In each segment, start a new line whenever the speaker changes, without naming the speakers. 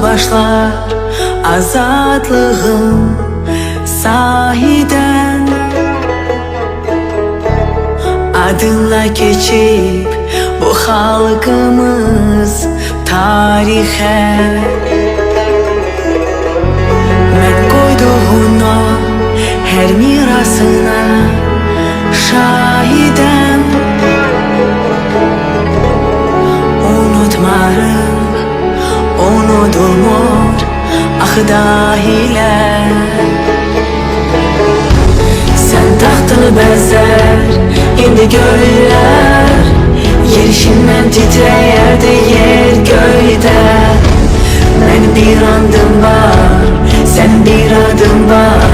başlar azadlığım sahiden. Adınla geçip bu halkımız tarihe. Ben koyduğuna her mirasına şahidem. Unutmarım, unutulmur ah dahiler. Sen taxtını bəzər, indi göylər. Yerişindən titrəyərdi yer göydə. Mən bir andım var, sən bir adım var.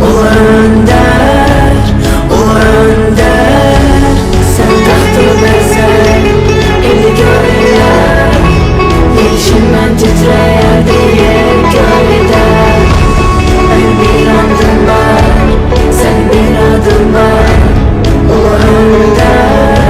Ol öndər, ol öndər. Sen taxtını bəzər, indi göylər. Yerişindən titrəyərdi yer göydə. Mən bir andım var, sen bir adım var. Ol önder,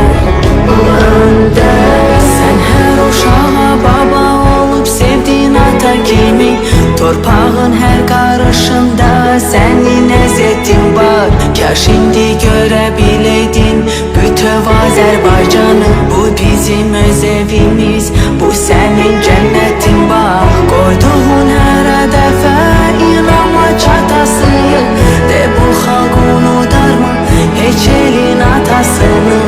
ol önder. Sen her uşağa baba olup sevdiğin ata kimi. Torpağın her karışında senin əzətin var. Kaş indi görebileydin bütöv Azərbaycanı. Bu bizim öz evimiz, bu senin cennetin var. Koyduğun her hedefe inanma çatasıyım. De bu halk unutar mı hiç elin atasını?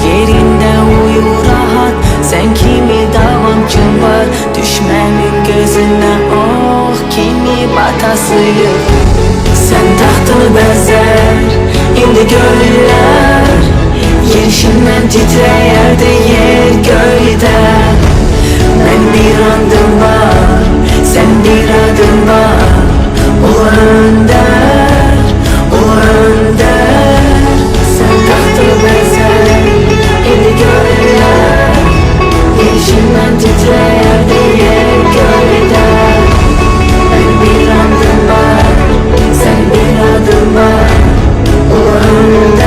Yerinde uyu rahat, sen kimi davamçın var. Düşmenin gözüne oh kimi batasıyım. Sen taxtını bəzər, indi göylər. Yerişindən titrəyərdi yer göydə. Mən bir andım var, sen bir adım var. Ol önder, ol önder. Sen taxtını bəzər, indi göylər. Yerişindən titrəyərdi yer göydə. Ben bir adım var, sen bir adım var. Ol önder.